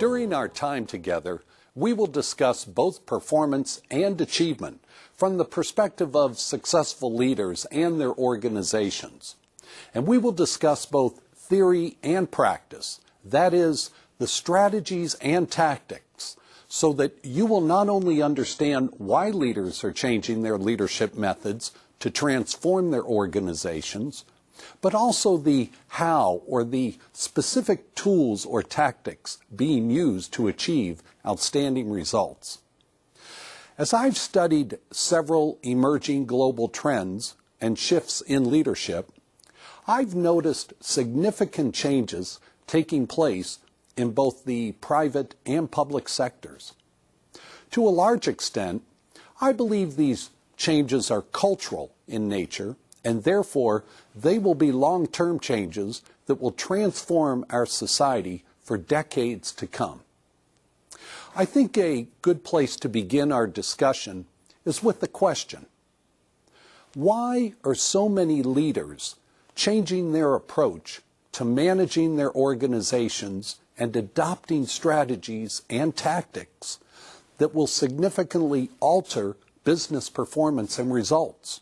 During our time together, we will discuss both performance and achievement from the perspective of successful leaders and their organizations. And we will discuss both theory and practice, that is, the strategies and tactics, so that you will not only understand why leaders are changing their leadership methods to transform their organizations, but also the how or the specific tools or tactics being used to achieve outstanding results. As I've studied several emerging global trends and shifts in leadership, I've noticed significant changes taking place in both the private and public sectors. To a large extent, I believe these changes are cultural in nature, and therefore they will be long-term changes that will transform our society for decades to come. I think a good place to begin our discussion is with the question: why are so many leaders changing their approach to managing their organizations and adopting strategies and tactics that will significantly alter business performance and results?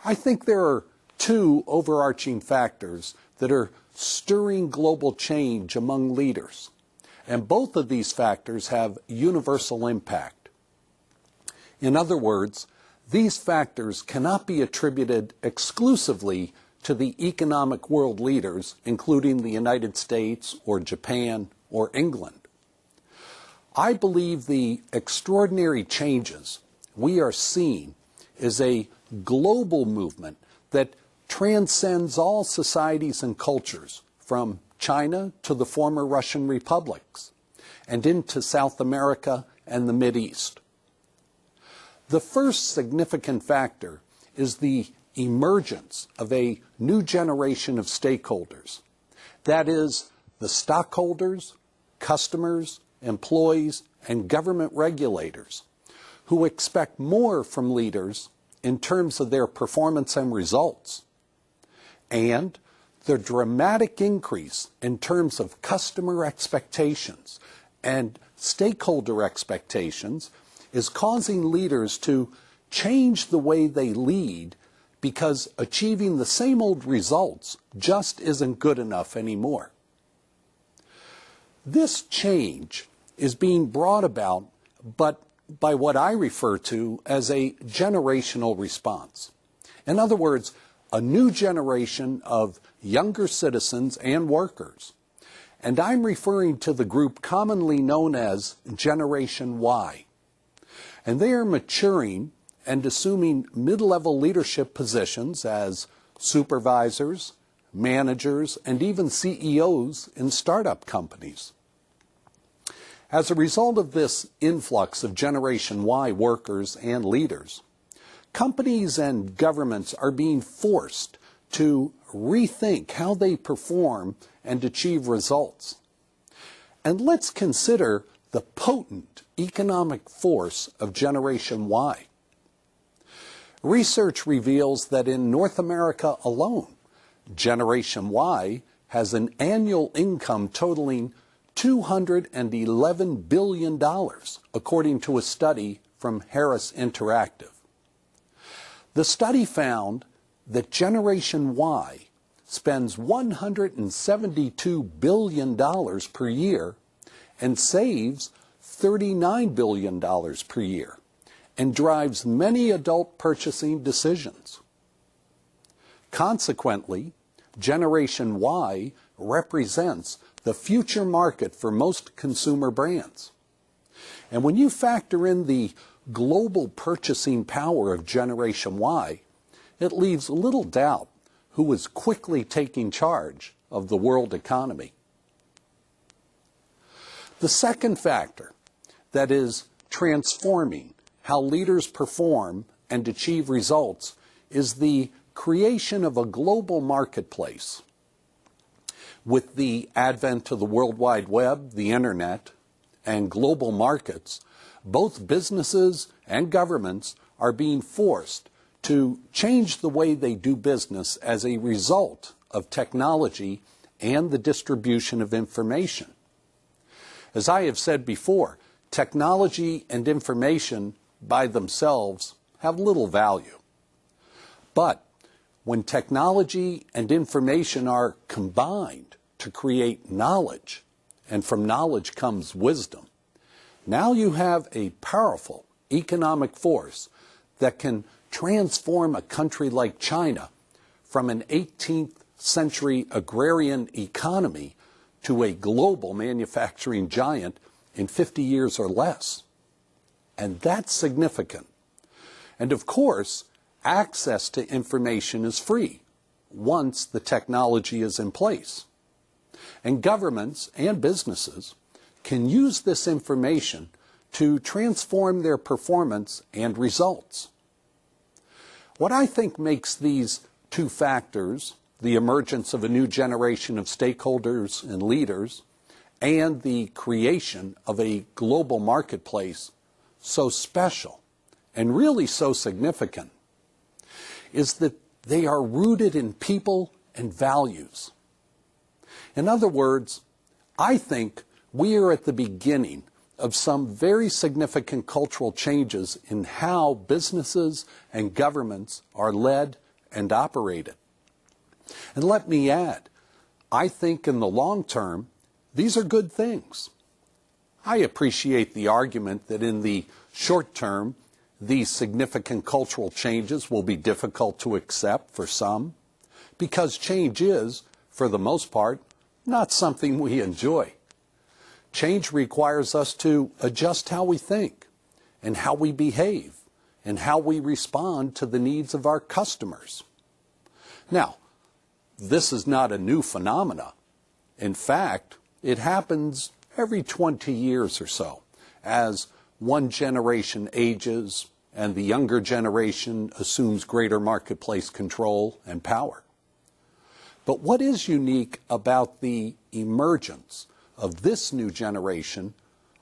I think there are two overarching factors that are stirring global change among leaders, and both of these factors have universal impact. In other words, these factors cannot be attributed exclusively to the economic world leaders, including the United States or Japan or England. I believe the extraordinary changes we are seeing is a global movement that transcends all societies and cultures, from China to the former Russian republics and into South America and the Mideast. The first significant factor is the emergence of a new generation of stakeholders. That is, the stockholders, customers, employees, and government regulators who expect more from leaders in terms of their performance and results. And the dramatic increase in terms of customer expectations and stakeholder expectations is causing leaders to change the way they lead, because achieving the same old results just isn't good enough anymore. This change is being brought about by what I refer to as a generational response. In other words, a new generation of younger citizens and workers. And I'm referring to the group commonly known as Generation Y. And they are maturing and assuming mid-level leadership positions as supervisors, managers, and even CEOs in startup companies. As a result of this influx of Generation Y workers and leaders, companies and governments are being forced to rethink how they perform and achieve results. And let's consider the potent economic force of Generation Y. Research reveals that in North America alone, Generation Y has an annual income totaling $211 billion, according to a study from Harris Interactive. The study found that Generation Y spends $172 billion per year and saves $39 billion per year, and drives many adult purchasing decisions. Consequently, Generation Y represents the future market for most consumer brands. And when you factor in the global purchasing power of Generation Y, it leaves little doubt who is quickly taking charge of the world economy. The second factor that is transforming how leaders perform and achieve results is the creation of a global marketplace. With the advent of the World Wide Web, the Internet, and global markets, both businesses and governments are being forced to change the way they do business as a result of technology and the distribution of information. As I have said before, technology and information by themselves have little value. But when technology and information are combined to create knowledge, and from knowledge comes wisdom, now you have a powerful economic force that can transform a country like China from an 18th century agrarian economy to a global manufacturing giant in 50 years or less. And that's significant. And of course, access to information is free once the technology is in place. And governments and businesses can use this information to transform their performance and results. What I think makes these two factors, the emergence of a new generation of stakeholders and leaders, and the creation of a global marketplace so special and really so significant, is that they are rooted in people and values. In other words, I think we are at the beginning of some very significant cultural changes in how businesses and governments are led and operated. And let me add, I think in the long term, these are good things. I appreciate the argument that in the short term, these significant cultural changes will be difficult to accept for some, because change is, for the most part, not something we enjoy. Change requires us to adjust how we think and how we behave and how we respond to the needs of our customers. Now, this is not a new phenomena. In fact, it happens every 20 years or so as one generation ages and the younger generation assumes greater marketplace control and power. But what is unique about the emergence of this new generation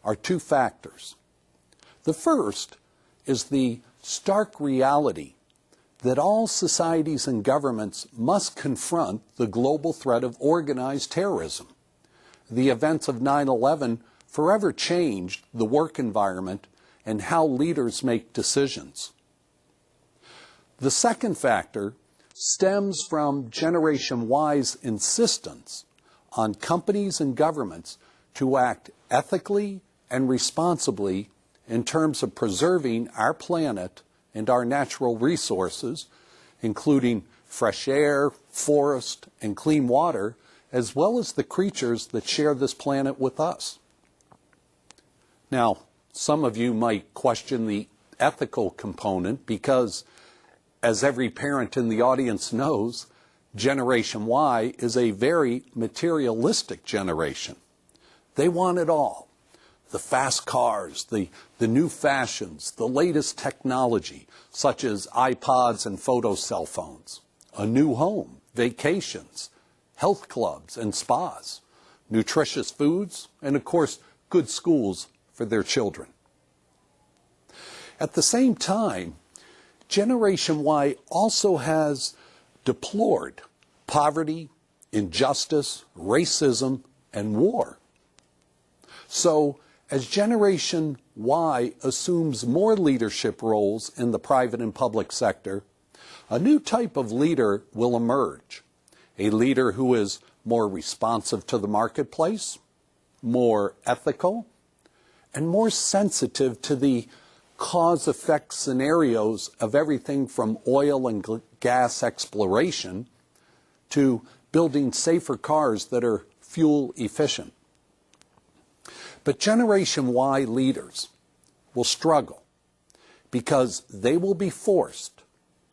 are two factors. The first is the stark reality that all societies and governments must confront the global threat of organized terrorism. The events of 9/11 forever changed the work environment and how leaders make decisions. The second factor stems from Generation Y's insistence on companies and governments to act ethically and responsibly in terms of preserving our planet and our natural resources, including fresh air, forest, and clean water, as well as the creatures that share this planet with us. Now, some of you might question the ethical component because, as every parent in the audience knows, Generation Y is a very materialistic generation. They want it all. The fast cars, the new fashions, the latest technology, such as iPods and photo cell phones, a new home, vacations, health clubs and spas, nutritious foods, and of course, good schools for their children. At the same time, Generation Y also has deplored poverty, injustice, racism, and war. So, as Generation Y assumes more leadership roles in the private and public sector, a new type of leader will emerge. A leader who is more responsive to the marketplace, more ethical, and more sensitive to the cause-effect scenarios of everything from oil and gas exploration to building safer cars that are fuel efficient. But Generation Y leaders will struggle because they will be forced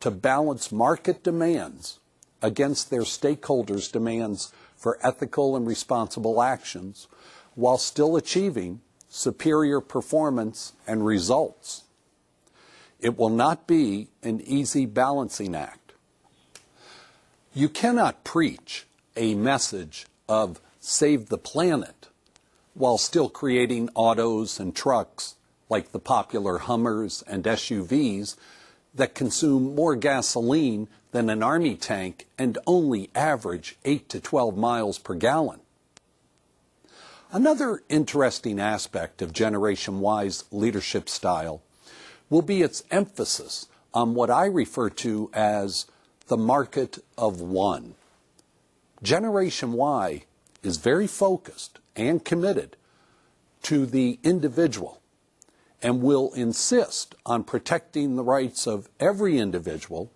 to balance market demands against their stakeholders' demands for ethical and responsible actions while still achieving superior performance and results. It will not be an easy balancing act. You cannot preach a message of save the planet while still creating autos and trucks like the popular Hummers and SUVs that consume more gasoline than an army tank and only average 8 to 12 miles per gallon. Another interesting aspect of Generation Y's leadership style will be its emphasis on what I refer to as the market of one. Generation Y is very focused and committed to the individual and will insist on protecting the rights of every individual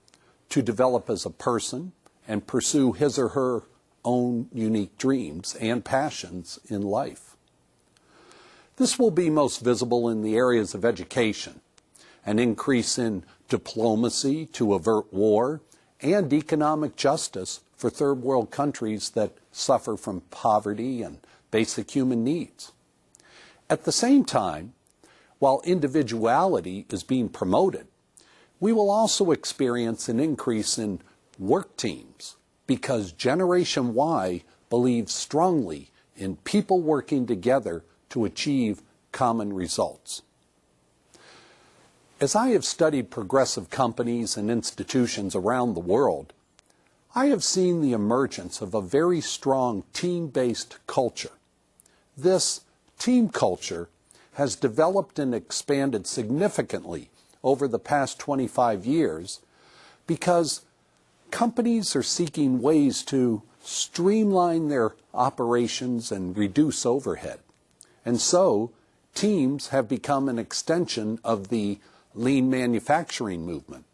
to develop as a person and pursue his or her own unique dreams and passions in life. This will be most visible in the areas of education, an increase in diplomacy to avert war, and economic justice for third world countries that suffer from poverty and basic human needs. At the same time, while individuality is being promoted, we will also experience an increase in work teams because Generation Y believes strongly in people working together to achieve common results. As I have studied progressive companies and institutions around the world, I have seen the emergence of a very strong team-based culture. This team culture has developed and expanded significantly over the past 25 years because companies are seeking ways to streamline their operations and reduce overhead. And so, teams have become an extension of the lean manufacturing movement.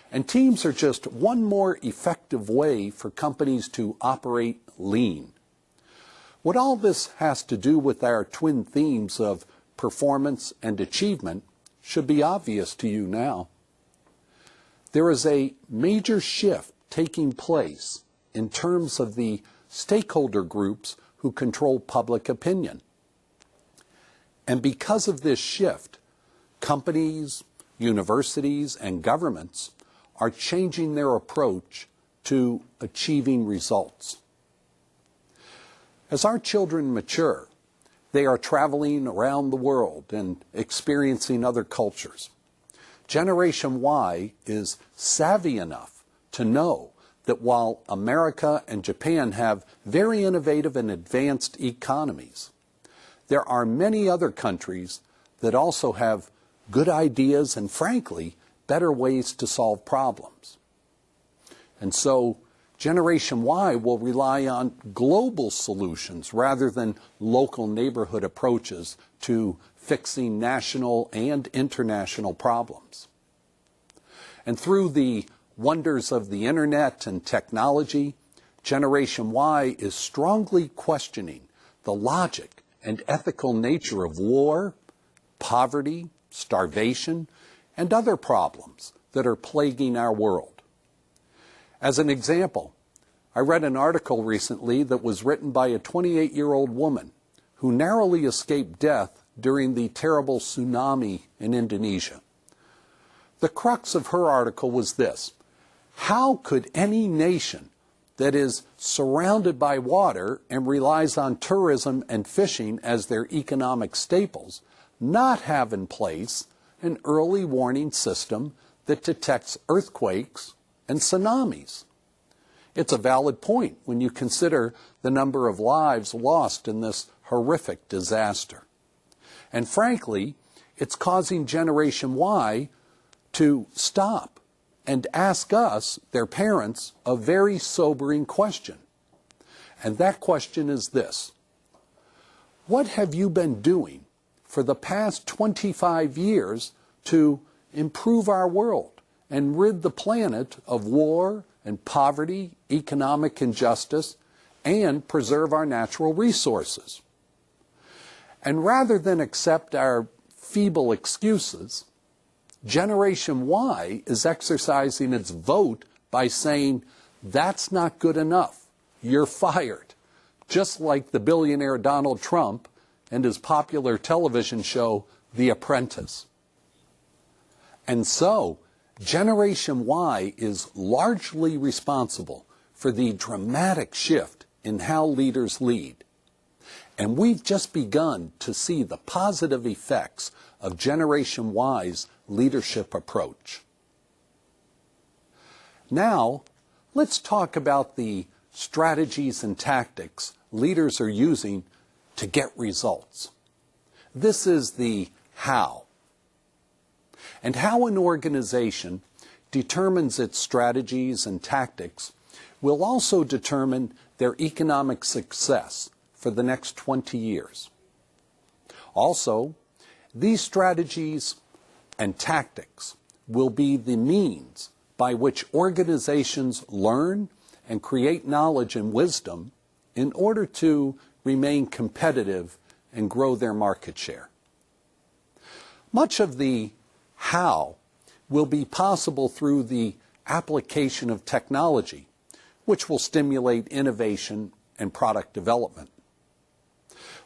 And teams are just one more effective way for companies to operate lean. What all this has to do with our twin themes of performance and achievement should be obvious to you now. There is a major shift taking place in terms of the stakeholder groups who control public opinion. And because of this shift, companies, universities, and governments are changing their approach to achieving results. As our children mature, they are traveling around the world and experiencing other cultures. Generation Y is savvy enough to know that while America and Japan have very innovative and advanced economies, there are many other countries that also have good ideas and, frankly, better ways to solve problems. And so Generation Y will rely on global solutions rather than local neighborhood approaches to fixing national and international problems. And through the wonders of the internet and technology, Generation Y is strongly questioning the logic and ethical nature of war, poverty, starvation, and other problems that are plaguing our world. As an example, I read an article recently that was written by a 28-year-old woman who narrowly escaped death during the terrible tsunami in Indonesia. The crux of her article was this: how could any nation that is surrounded by water and relies on tourism and fishing as their economic staples not have in place an early warning system that detects earthquakes and tsunamis? It's a valid point when you consider the number of lives lost in this horrific disaster. And frankly, it's causing Generation Y to stop and ask us, their parents, a very sobering question. And that question is this: what have you been doing for the past 25 years to improve our world and rid the planet of war and poverty, economic injustice, and preserve our natural resources? And rather than accept our feeble excuses, Generation Y is exercising its vote by saying, that's not good enough, you're fired, just like the billionaire Donald Trump and his popular television show, The Apprentice. And so, Generation Y is largely responsible for the dramatic shift in how leaders lead. And we've just begun to see the positive effects of Generation Y's leadership approach. Now, let's talk about the strategies and tactics leaders are using to get results. This is the how. And how an organization determines its strategies and tactics will also determine their economic success for the next 20 years. Also, these strategies and tactics will be the means by which organizations learn and create knowledge and wisdom in order to remain competitive and grow their market share. Much of the how will be possible through the application of technology, which will stimulate innovation and product development.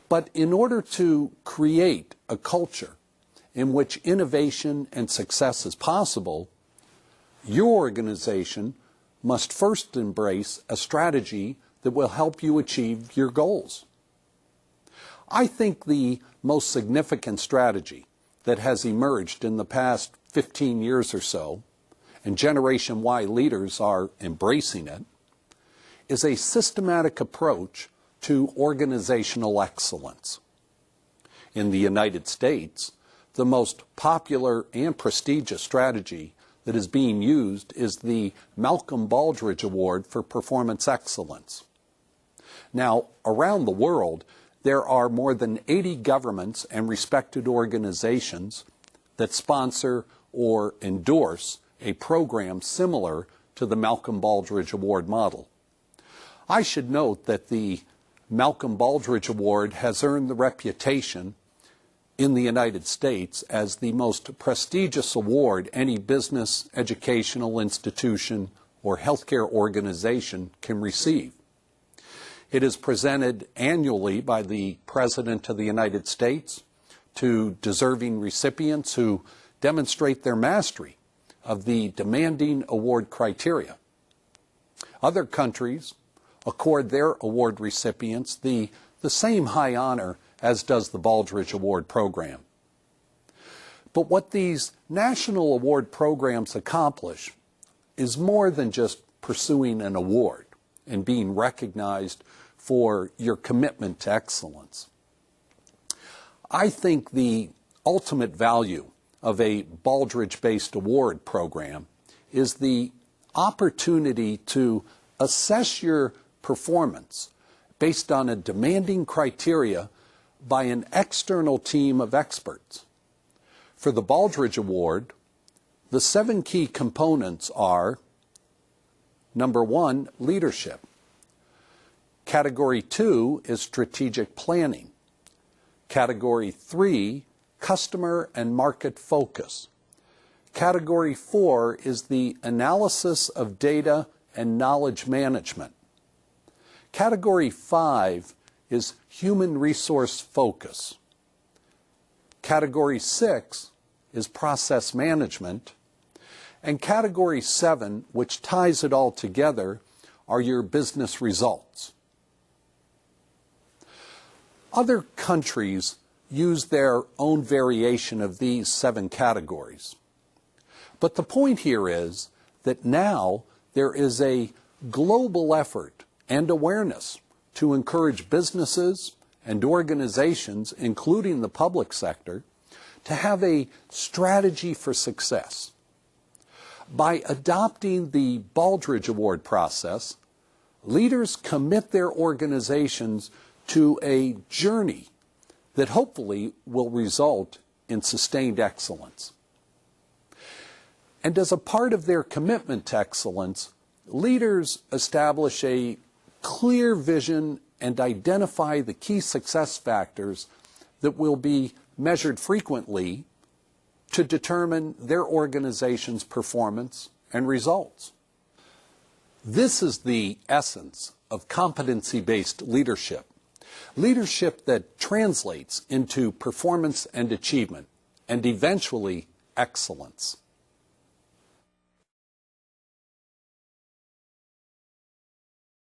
But in order to create a culture in which innovation and success is possible, your organization must first embrace a strategy that will help you achieve your goals. I think the most significant strategy that has emerged in the past 15 years or so, and Generation Y leaders are embracing it, is a systematic approach to organizational excellence. In the United States, the most popular and prestigious strategy that is being used is the Malcolm Baldrige Award for Performance Excellence. Now, around the world, there are more than 80 governments and respected organizations that sponsor or endorse a program similar to the Malcolm Baldrige Award model. I should note that the Malcolm Baldrige Award has earned the reputation in the United States as the most prestigious award any business, educational institution, or healthcare organization can receive. It is presented annually by the President of the United States to deserving recipients who demonstrate their mastery of the demanding award criteria. Other countries accord their award recipients the same high honor as does the Baldrige Award program. But what these national award programs accomplish is more than just pursuing an award and being recognized for your commitment to excellence. I think the ultimate value of a Baldrige-Based award program is the opportunity to assess your performance based on a demanding criteria by an external team of experts. For the Baldrige Award, the 7 key components are: number 1, leadership. Category 2 is strategic planning. Category 3, customer and market focus. Category 4 is the analysis of data and knowledge management. Category 5 is human resource focus. Category 6 is process management. And Category 7, which ties it all together, are your business results. Other countries use their own variation of these 7 categories. But the point here is that now there is a global effort and awareness to encourage businesses and organizations, including the public sector, to have a strategy for success. By adopting the Baldrige Award process, leaders commit their organizations to a journey that hopefully will result in sustained excellence. And as a part of their commitment to excellence, leaders establish a clear vision and identify the key success factors that will be measured frequently to determine their organization's performance and results. This is the essence of competency-based leadership. Leadership that translates into performance and achievement, and eventually excellence.